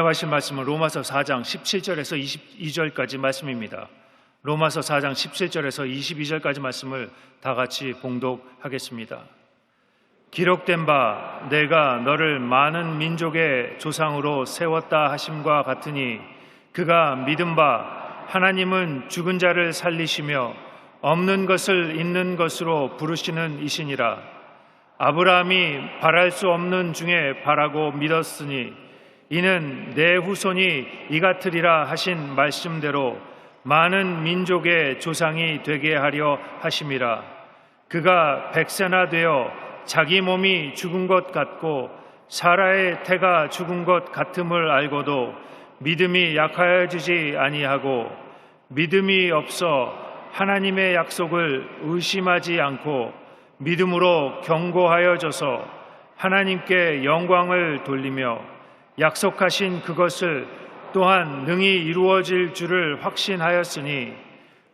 봉독하실 말씀은 로마서 4장 17절에서 22절까지 말씀입니다. 로마서 4장 17절에서 22절까지 말씀을 다 같이 봉독하겠습니다. 기록된 바 내가 너를 많은 민족의 조상으로 세웠다 하심과 같으니 그가 믿은 바 하나님은 죽은 자를 살리시며 없는 것을 있는 것으로 부르시는 이시니라. 아브라함이 바랄 수 없는 중에 바라고 믿었으니 이는 내 후손이 이 같으리라 하신 말씀대로 많은 민족의 조상이 되게 하려 하심이라. 그가 백세나 되어 자기 몸이 죽은 것 같고 사라의 태가 죽은 것 같음을 알고도 믿음이 약하여지지 아니하고 믿음이 없어 하나님의 약속을 의심하지 않고 믿음으로 견고하여져서 하나님께 영광을 돌리며 약속하신 그것을 또한 능히 이루어질 줄을 확신하였으니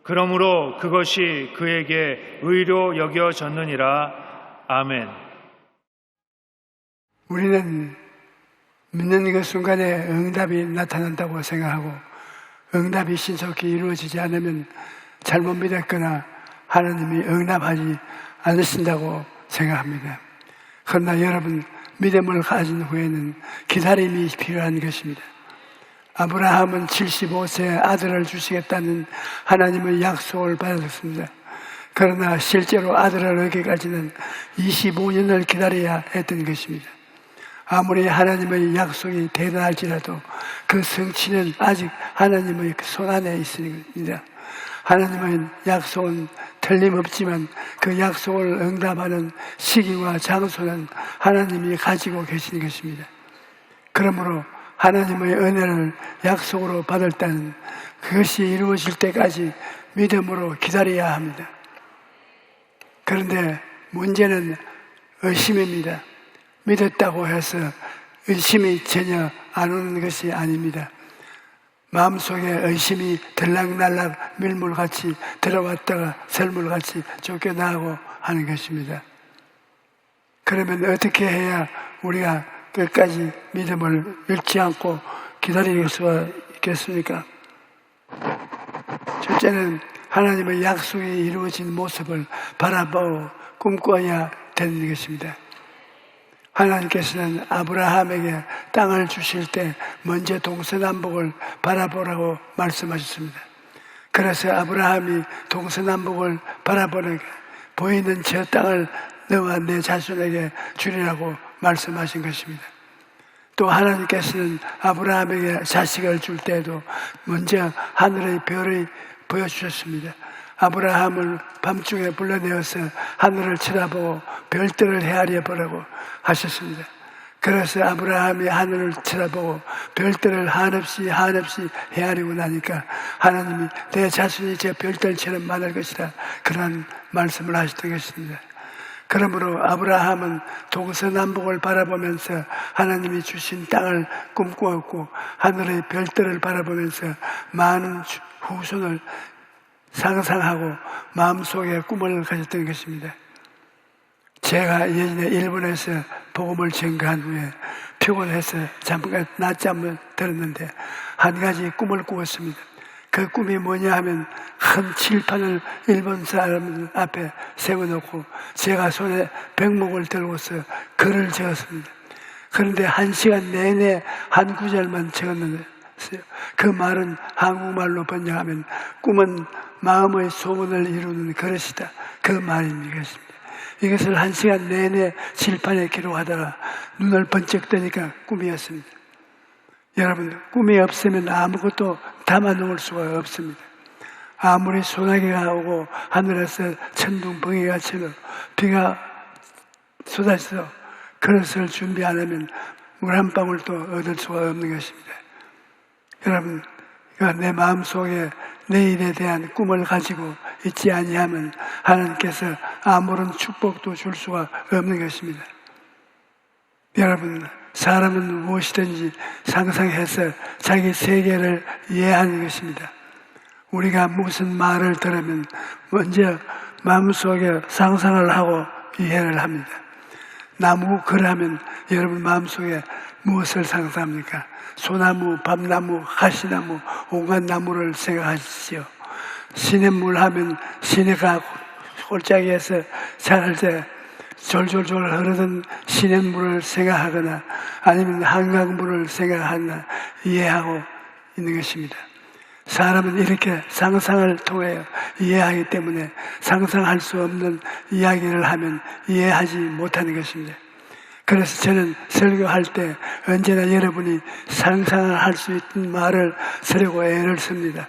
그러므로 그것이 그에게 의로 여겨졌느니라. 아멘. 우리는 믿는 그 순간에 응답이 나타난다고 생각하고 응답이 신속히 이루어지지 않으면 잘못 믿었거나 하나님이 응답하지 않으신다고 생각합니다. 그러나 여러분, 믿음을 가진 후에는 기다림이 필요한 것입니다. 아브라함은 75세에 아들을 주시겠다는 하나님의 약속을 받았습니다. 그러나 실제로 아들을 얻기까지는 25년을 기다려야 했던 것입니다. 아무리 하나님의 약속이 대단할지라도 그 성취는 아직 하나님의 손 안에 있습니다. 하나님의 약속은 틀림없지만 그 약속을 응답하는 시기와 장소는 하나님이 가지고 계신 것입니다. 그러므로 하나님의 은혜를 약속으로 받을 때는 그것이 이루어질 때까지 믿음으로 기다려야 합니다. 그런데 문제는 의심입니다. 믿었다고 해서 의심이 전혀 안 오는 것이 아닙니다. 마음속에 의심이 들락날락 밀물같이 들어왔다가 셀물같이 쫓겨나고 하는 것입니다. 그러면 어떻게 해야 우리가 끝까지 믿음을 잃지 않고 기다릴 수가 있겠습니까? 첫째는 하나님의 약속이 이루어진 모습을 바라보고 꿈꿔야 되는 것입니다. 하나님께서는 아브라함에게 땅을 주실 때 먼저 동서남북을 바라보라고 말씀하셨습니다. 그래서 아브라함이 동서남북을 바라보니까 보이는 저 땅을 너와 내 자손에게 주리라고 말씀하신 것입니다. 또 하나님께서는 아브라함에게 자식을 줄 때에도 먼저 하늘의 별을 보여주셨습니다. 아브라함을 밤중에 불러내어서 하늘을 쳐다보고 별들을 헤아려 보라고 하셨습니다. 그래서 아브라함이 하늘을 쳐다보고 별들을 한없이 헤아리고 나니까 하나님이 내 자손이 제 별들처럼 많을 것이다, 그런 말씀을 하셨던 것입니다. 그러므로 아브라함은 동서남북을 바라보면서 하나님이 주신 땅을 꿈꾸었고 하늘의 별들을 바라보면서 많은 후손을 상상하고 마음속에 꿈을 가졌던 것입니다. 제가 예전에 일본에서 복음을 전가한 후에 피곤해서 잠깐 낮잠을 들었는데 한 가지 꿈을 꾸었습니다. 그 꿈이 뭐냐 하면 큰 칠판을 일본 사람 앞에 세워놓고 제가 손에 백목을 들고서 글을 적었습니다. 그런데 1시간 내내 한 구절만 적었는데 그 말은 한국말로 번역하면 꿈은 마음의 소원을 이루는 그릇이다, 그 말입니다. 이것을 1시간 내내 칠판에 기록하다가 눈을 번쩍 뜨니까 꿈이었습니다. 여러분, 꿈이 없으면 아무것도 담아놓을 수가 없습니다. 아무리 소나기가 오고 하늘에서 천둥번개가 치며 비가 쏟아져 그릇을 준비 안 하면 물 한 방울도 얻을 수가 없는 것입니다. 여러분, 내 마음속에 내일에 대한 꿈을 가지고 있지 아니하면 하나님께서 아무런 축복도 줄 수가 없는 것입니다. 여러분, 사람은 무엇이든지 상상해서 자기 세계를 이해하는 것입니다. 우리가 무슨 말을 들으면 먼저 마음속에 상상을 하고 이해를 합니다. 나무 글하면 여러분 마음속에 무엇을 상상합니까? 소나무, 밤나무, 가시나무, 온갖 나무를 생각하시죠. 시냇물 하면 시내가 골짜기에서 자랄 때 졸졸졸 흐르던 시냇물을 생각하거나 아니면 한강물을 생각하거나 이해하고 있는 것입니다. 사람은 이렇게 상상을 통해 이해하기 때문에 상상할 수 없는 이야기를 하면 이해하지 못하는 것입니다. 그래서 저는 설교할 때 언제나 여러분이 상상을 할 수 있는 말을 쓰려고 애를 씁니다.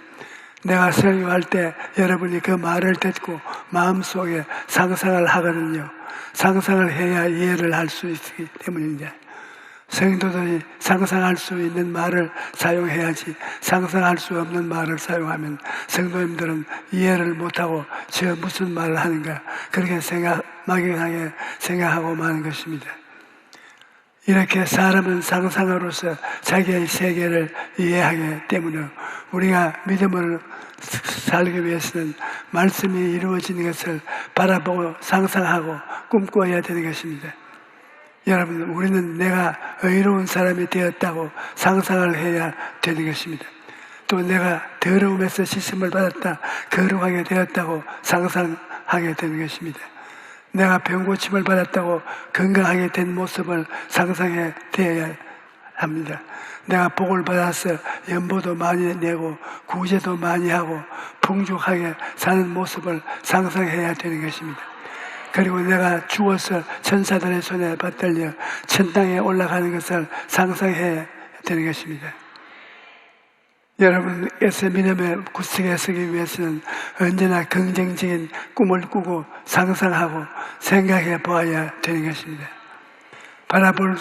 내가 설교할 때 여러분이 그 말을 듣고 마음속에 상상을 하거든요. 상상을 해야 이해를 할 수 있기 때문입니다. 성도들이 상상할 수 있는 말을 사용해야지 상상할 수 없는 말을 사용하면 성도님들은 이해를 못하고 저 무슨 말을 하는가 그렇게 막연하게 생각하고 마는 것입니다. 이렇게 사람은 상상으로서 자기의 세계를 이해하기 때문에 우리가 믿음을 살기 위해서는 말씀이 이루어지는 것을 바라보고 상상하고 꿈꿔야 되는 것입니다. 여러분, 우리는 내가 의로운 사람이 되었다고 상상을 해야 되는 것입니다. 또 내가 더러움에서 씻음을 받았다, 거룩하게 되었다고 상상하게 되는 것입니다. 내가 병고침을 받았다고 건강하게 된 모습을 상상해 되어야 합니다. 내가 복을 받아서 연보도 많이 내고 구제도 많이 하고 풍족하게 사는 모습을 상상해야 되는 것입니다. 그리고 내가 죽어서 천사들의 손에 받들려 천당에 올라가는 것을 상상해야 되는 것입니다. 여러분께서 믿음의 구석에 서기 위해서는 언제나 긍정적인 꿈을 꾸고 상상하고 생각해 보아야 되는 것입니다. 바라볼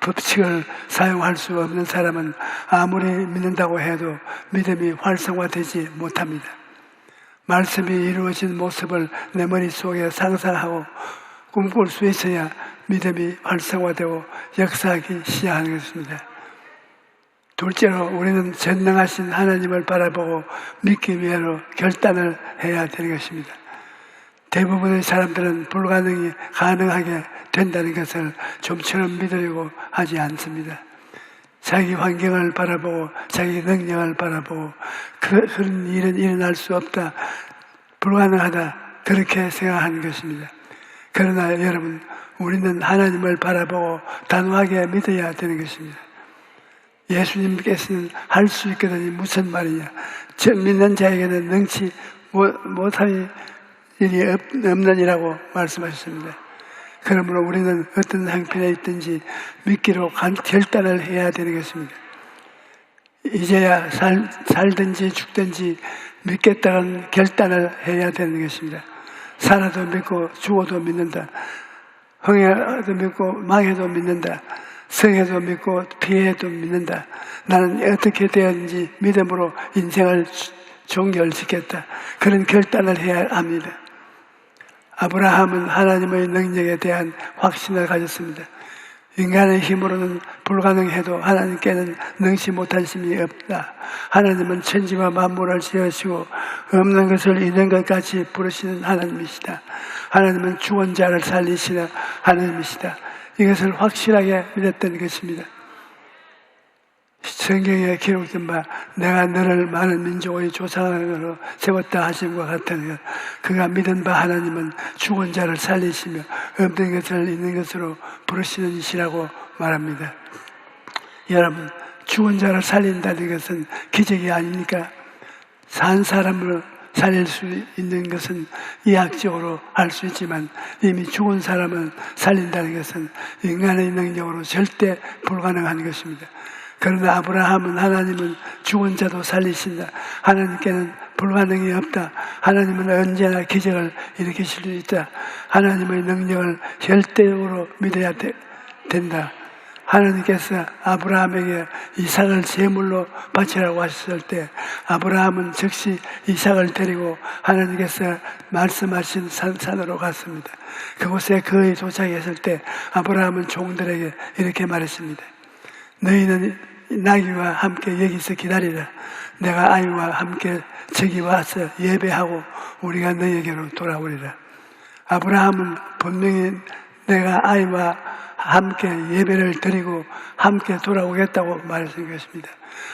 법칙을 사용할 수 없는 사람은 아무리 믿는다고 해도 믿음이 활성화되지 못합니다. 말씀이 이루어진 모습을 내 머릿속에 상상하고 꿈꿀 수 있어야 믿음이 활성화되고 역사하기 시작하는 것입니다. 둘째로 우리는 전능하신 하나님을 바라보고 믿기 위해서 결단을 해야 되는 것입니다. 대부분의 사람들은 불가능이 가능하게 된다는 것을 좀처럼 믿으려고 하지 않습니다. 자기 환경을 바라보고 자기 능력을 바라보고 그런 일은 일어날 수 없다, 불가능하다 그렇게 생각하는 것입니다. 그러나 여러분, 우리는 하나님을 바라보고 단호하게 믿어야 되는 것입니다. 예수님께서는 할 수 있거든요. 무슨 말이냐, 저 믿는 자에게는 능치 못할 일이 없느니라고 말씀하셨습니다. 그러므로 우리는 어떤 형편에 있든지 믿기로 결단을 해야 되는 것입니다. 이제야 살든지 죽든지 믿겠다는 결단을 해야 되는 것입니다. 살아도 믿고 죽어도 믿는다. 흥해도 믿고 망해도 믿는다. 성해도 믿고 피해도 믿는다. 나는 어떻게 되었는지 믿음으로 인생을 종결시켰다. 그런 결단을 해야 합니다. 아브라함은 하나님의 능력에 대한 확신을 가졌습니다. 인간의 힘으로는 불가능해도 하나님께는 능치 못하심이 없다. 하나님은 천지와 만물을 지으시고 없는 것을 있는 것 같이 부르시는 하나님이시다. 하나님은 죽은 자를 살리시는 하나님이시다. 이것을 확실하게 믿었던 것입니다. 성경에 기록된 바 내가 너를 많은 민족의 조상으로 세웠다 하심과 같은 것, 그가 믿은 바 하나님은 죽은 자를 살리시며 없는 것을 있는 것으로 부르시는 이시라고 말합니다. 여러분, 죽은 자를 살린다는 것은 기적이 아닙니까? 산 사람을 살릴 수 있는 것은 의학적으로 할 수 있지만 이미 죽은 사람을 살린다는 것은 인간의 능력으로 절대 불가능한 것입니다. 그러나 아브라함은 하나님은 죽은 자도 살리신다. 하나님께는 불가능이 없다. 하나님은 언제나 기적을 일으키실 수 있다. 하나님의 능력을 절대적으로 믿어야 된다. 하나님께서 아브라함에게 이삭을 제물로 바치라고 하셨을 때 아브라함은 즉시 이삭을 데리고 하나님께서 말씀하신 산으로 갔습니다. 그곳에 거의 도착했을 때 아브라함은 종들에게 이렇게 말했습니다. 너희는 나귀와 함께 여기서 기다리라. 내가 아이와 함께 저기 와서 예배하고 우리가 너희에게로 돌아오리라. 아브라함은 분명히 내가 아이와 함께 예배를 드리고 함께 돌아오겠다고 말하신 것입니다.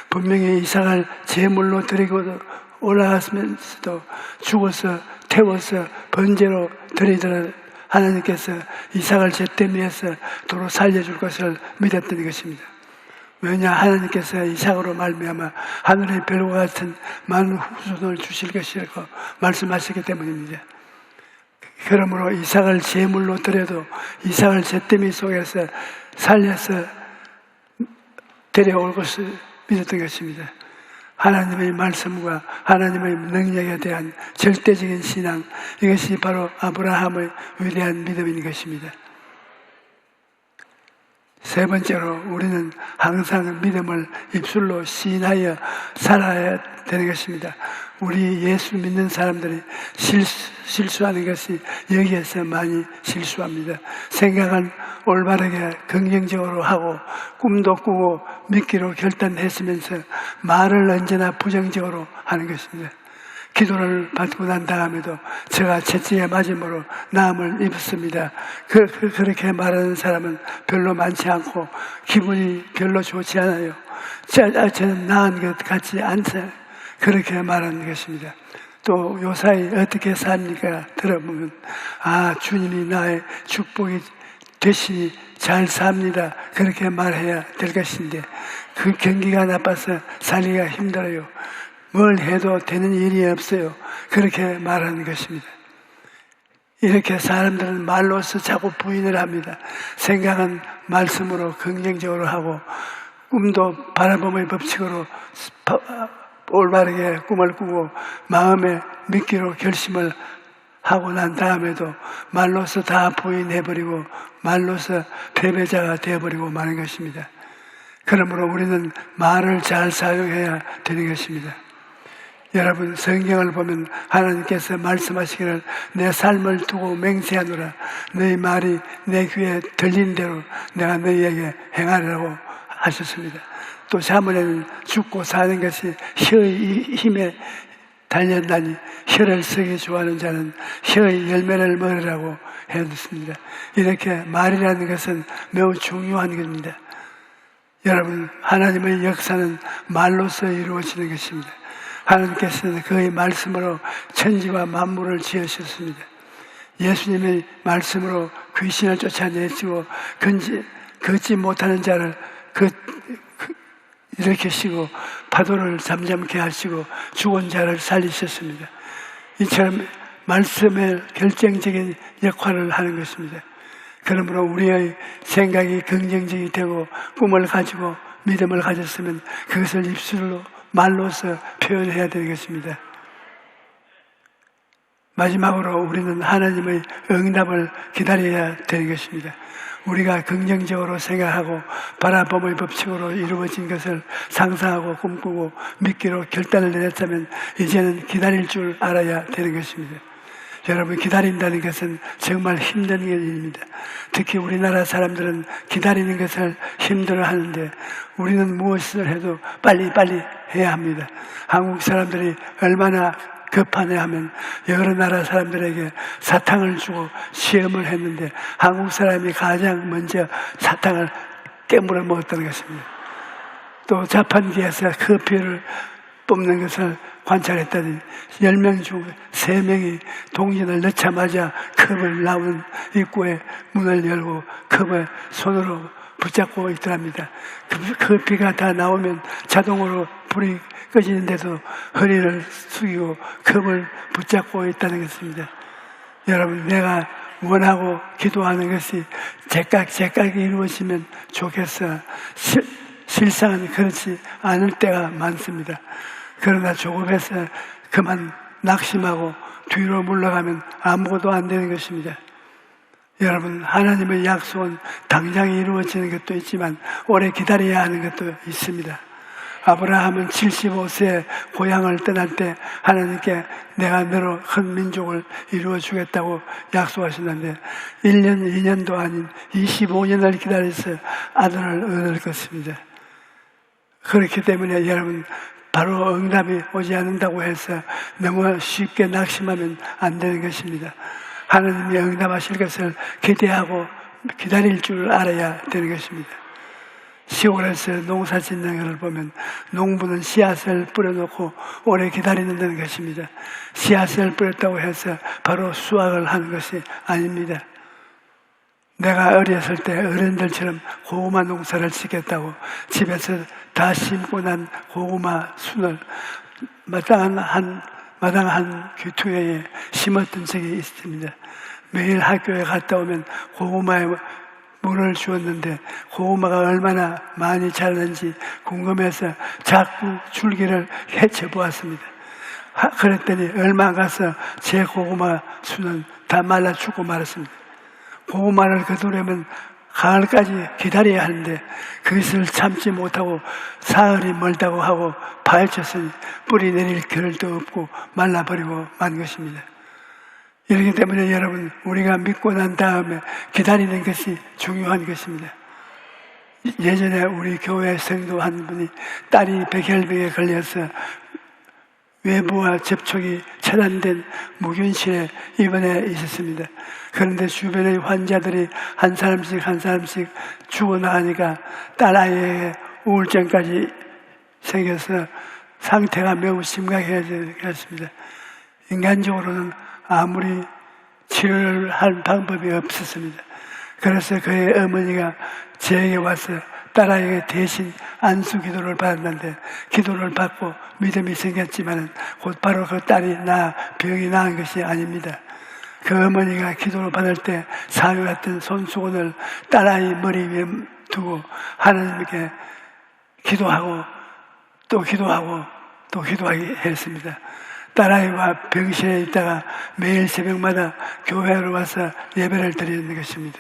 분명히 이삭을 제물로 드리고 올라갔으면서도 죽어서 태워서 번제로 드리더라도 하나님께서 이삭을 제때 위해서 도로 살려줄 것을 믿었던 것입니다. 왜냐, 하나님께서 이삭으로 말미암아 하늘의 별과 같은 많은 후손을 주실 것이라고 말씀하셨기 때문입니다. 그러므로 이삭을 제물로 드려도 이삭을 제때미 속에서 살려서 데려올 것을 믿었던 것입니다. 하나님의 말씀과 하나님의 능력에 대한 절대적인 신앙, 이것이 바로 아브라함의 위대한 믿음인 것입니다. 세 번째로 우리는 항상 믿음을 입술로 시인하여 살아야 되는 것입니다. 우리 예수 믿는 사람들이 실수하는 것이 여기에서 많이 실수합니다. 생각은 올바르게 긍정적으로 하고 꿈도 꾸고 믿기로 결단했으면서 말을 언제나 부정적으로 하는 것입니다. 기도를 받고 난 다음에도 제가 채찍에 맞음으로 나음을 입었습니다. 그렇게 말하는 사람은 별로 많지 않고 기분이 별로 좋지 않아요. 저는 나은 것 같지 않다. 그렇게 말하는 것입니다. 또 요사이 어떻게 삽니까? 들어보면 주님이 나의 축복이 되시니 잘 삽니다. 그렇게 말해야 될 것인데 그 경기가 나빠서 살기가 힘들어요. 뭘 해도 되는 일이 없어요. 그렇게 말하는 것입니다. 이렇게 사람들은 말로서 자꾸 부인을 합니다. 생각은 말씀으로 긍정적으로 하고 꿈도 바라봄의 법칙으로 올바르게 꿈을 꾸고 마음에 믿기로 결심을 하고 난 다음에도 말로서 다 부인해버리고 말로서 패배자가 되어버리고 마는 것입니다. 그러므로 우리는 말을 잘 사용해야 되는 것입니다. 여러분, 성경을 보면 하나님께서 말씀하시기를 내 삶을 두고 맹세하노라. 너희 말이 내 귀에 들린 대로 내가 너희에게 행하리라고 하셨습니다. 또 자문에는 죽고 사는 것이 혀의 힘에 달렸나니 혀를 쓰기 좋아하는 자는 혀의 열매를 먹으라고 해뒀습니다. 이렇게 말이라는 것은 매우 중요한 겁니다. 여러분, 하나님의 역사는 말로서 이루어지는 것입니다. 하나님께서는 그의 말씀으로 천지와 만물을 지으셨습니다. 예수님의 말씀으로 귀신을 쫓아내시고 걷지 못하는 자를 일으키시고 파도를 잠잠케 하시고 죽은 자를 살리셨습니다. 이처럼 말씀의 결정적인 역할을 하는 것입니다. 그러므로 우리의 생각이 긍정적이 되고 꿈을 가지고 믿음을 가졌으면 그것을 입술로 말로서 표현해야 되는 것입니다. 마지막으로 우리는 하나님의 응답을 기다려야 되는 것입니다. 우리가 긍정적으로 생각하고 바라봄의 법칙으로 이루어진 것을 상상하고 꿈꾸고 믿기로 결단을 내렸다면 이제는 기다릴 줄 알아야 되는 것입니다. 여러분, 기다린다는 것은 정말 힘든 일입니다. 특히 우리나라 사람들은 기다리는 것을 힘들어하는데 우리는 무엇을 해도 빨리빨리 해야 합니다. 한국 사람들이 얼마나 급하냐 하면 여러 나라 사람들에게 사탕을 주고 시험을 했는데 한국 사람이 가장 먼저 사탕을 깨물어 먹었다는 것입니다. 또 자판기에서 커피를 뽑는 것을 관찰했더니 10명 중 3명이 동전을 넣자마자 컵을 나오는 입구에 문을 열고 컵을 손으로 붙잡고 있더랍니다. 커피가 다 나오면 자동으로 불이 꺼지는데도 허리를 숙이고 컵을 붙잡고 있다는 것입니다. 여러분, 내가 원하고 기도하는 것이 제깍 이루어지면 좋겠어. 실상은 그렇지 않을 때가 많습니다. 그러나 조급해서 그만 낙심하고 뒤로 물러가면 아무것도 안 되는 것입니다. 여러분, 하나님의 약속은 당장 이루어지는 것도 있지만 오래 기다려야 하는 것도 있습니다. 아브라함은 75세에 고향을 떠날 때 하나님께 내가 너로 큰 민족을 이루어 주겠다고 약속하셨는데 1년, 2년도 아닌 25년을 기다려서 아들을 얻을 것입니다. 그렇기 때문에 여러분, 바로 응답이 오지 않는다고 해서 너무 쉽게 낙심하면 안 되는 것입니다. 하나님이 응답하실 것을 기대하고 기다릴 줄 알아야 되는 것입니다. 시골에서 농사 짓는 것을 보면 농부는 씨앗을 뿌려놓고 오래 기다리는 것입니다. 씨앗을 뿌렸다고 해서 바로 수확을 하는 것이 아닙니다. 내가 어렸을 때 어른들처럼 고구마 농사를 짓겠다고 집에서 다 심고 난 고구마 순을 마당 한 귀퉁이에 심었던 적이 있습니다. 매일 학교에 갔다 오면 고구마에 물을 주었는데 고구마가 얼마나 많이 자랐는지 궁금해서 자꾸 줄기를 헤쳐보았습니다. 그랬더니 얼마 안 가서 제 고구마 수는 다 말라 죽고 말았습니다. 고구마를 거두려면 가을까지 기다려야 하는데 그것을 참지 못하고 사흘이 멀다고 하고 파헤쳤으니 뿌리 내릴 겨를도 없고 말라버리고 만 것입니다. 이렇기 때문에 여러분, 우리가 믿고 난 다음에 기다리는 것이 중요한 것입니다. 예전에 우리 교회 성도 한 분이 딸이 백혈병에 걸려서 외부와 접촉이 차단된 무균실에 입원해 있었습니다. 그런데 주변의 환자들이 한 사람씩 죽어나가니까 딸아이에게 우울증까지 생겨서 상태가 매우 심각해졌습니다. 인간적으로는 아무리 치료를 할 방법이 없었습니다. 그래서 그의 어머니가 저에게 와서 딸아이에게 대신 안수 기도를 받았는데, 기도를 받고 믿음이 생겼지만 곧바로 그 딸이 병이 나은 것이 아닙니다. 그 어머니가 기도를 받을 때 사용했던 손수건을 딸아이 머리 위에 두고 하나님께 기도하고 또 기도하고 또 기도하게 했습니다. 딸아이와 병실에 있다가 매일 새벽마다 교회로 와서 예배를 드리는 것입니다.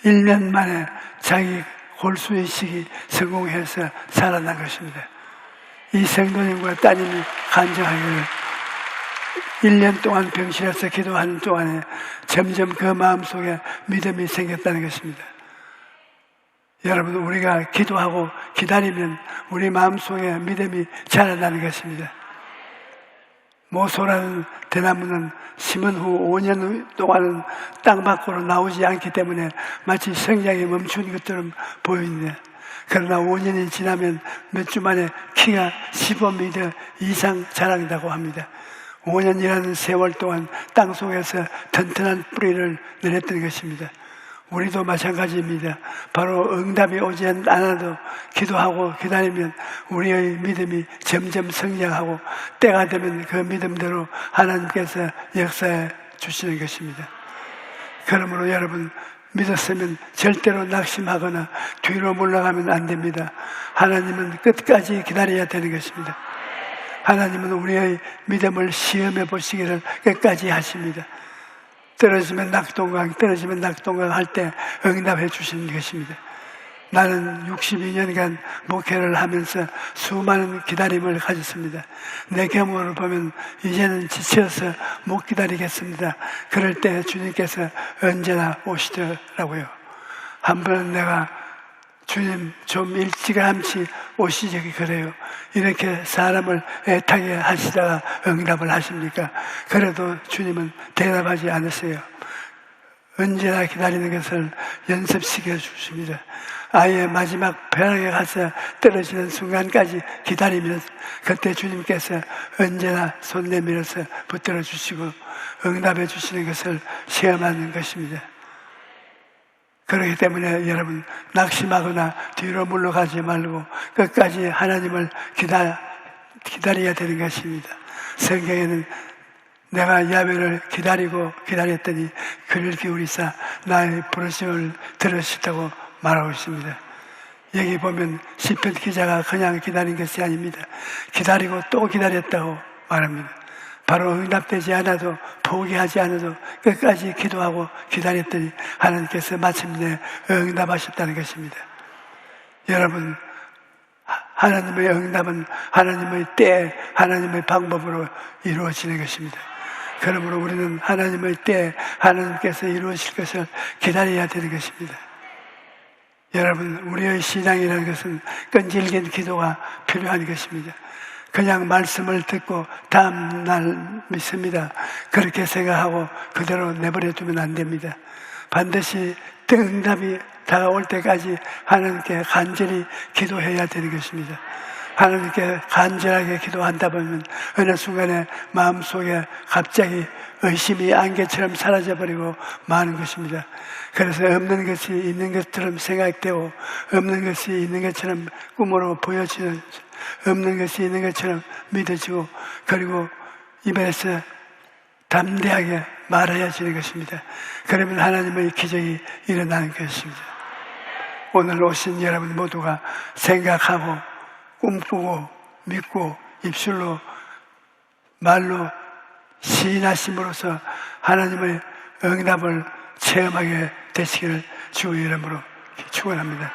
1년 만에 자기 골수이식이 성공해서 살아난 것입니다. 이 성도님과 따님이 간증하기를 1년 동안 병실에서 기도하는 동안에 점점 그 마음속에 믿음이 생겼다는 것입니다. 여러분, 우리가 기도하고 기다리면 우리 마음속에 믿음이 자라나는 것입니다. 모소라는 대나무는 심은 후 5년 동안은 땅 밖으로 나오지 않기 때문에 마치 성장이 멈춘 것처럼 보입니다. 그러나 5년이 지나면 몇 주 만에 키가 15m 이상 자란다고 합니다. 5년이라는 세월 동안 땅 속에서 튼튼한 뿌리를 내렸던 것입니다. 우리도 마찬가지입니다. 바로 응답이 오지 않아도 기도하고 기다리면 우리의 믿음이 점점 성장하고 때가 되면 그 믿음대로 하나님께서 역사해 주시는 것입니다. 그러므로 여러분, 믿었으면 절대로 낙심하거나 뒤로 물러가면 안 됩니다. 하나님은 끝까지 기다려야 되는 것입니다. 하나님은 우리의 믿음을 시험해 보시기를 끝까지 하십니다. 떨어지면 낙동강 할 때 응답해 주시는 것입니다. 나는 62년간 목회를 하면서 수많은 기다림을 가졌습니다. 내 경험을 보면 이제는 지쳐서 못 기다리겠습니다. 그럴 때 주님께서 언제나 오시더라고요. 한 번은 내가 주님 좀 일찌감치 오시지 그래요. 이렇게 사람을 애타게 하시다가 응답을 하십니까? 그래도 주님은 대답하지 않으세요. 언제나 기다리는 것을 연습시켜 주십니다. 아예 마지막 벼락에 가서 떨어지는 순간까지 기다리면 그때 주님께서 언제나 손 내밀어서 붙들어 주시고 응답해 주시는 것을 시험하는 것입니다. 그렇기 때문에 여러분, 낙심하거나 뒤로 물러가지 말고 끝까지 하나님을 기다려야 되는 것입니다. 성경에는 내가 야훼를 기다렸더니 귀를 기울이사 나의 부르심을 들으시다고 말하고 있습니다. 여기 보면 시편 기자가 그냥 기다린 것이 아닙니다. 기다리고 또 기다렸다고 말합니다. 바로 응답되지 않아도 포기하지 않아도 끝까지 기도하고 기다렸더니 하나님께서 마침내 응답하셨다는 것입니다. 여러분, 하나님의 응답은 하나님의 때, 하나님의 방법으로 이루어지는 것입니다. 그러므로 우리는 하나님의 때, 하나님께서 이루어질 것을 기다려야 되는 것입니다. 여러분, 우리의 신앙이라는 것은 끈질긴 기도가 필요한 것입니다. 그냥 말씀을 듣고 다음날 믿습니다. 그렇게 생각하고 그대로 내버려 두면 안 됩니다. 반드시 응답이 다가올 때까지 하나님께 간절히 기도해야 되는 것입니다. 하나님께 간절하게 기도한다 보면 어느 순간에 마음속에 갑자기 의심이 안개처럼 사라져버리고 마는 것입니다. 그래서 없는 것이 있는 것처럼 생각되고 없는 것이 있는 것처럼 꿈으로 보여지는, 없는 것이 있는 것처럼 믿어지고, 그리고 입에서 담대하게 말해야지는 것입니다. 그러면 하나님의 기적이 일어나는 것입니다. 오늘 오신 여러분 모두가 생각하고 꿈꾸고 믿고 입술로 말로 시인하심으로써 하나님의 응답을 체험하게 되시기를 주의 이름으로 축원합니다.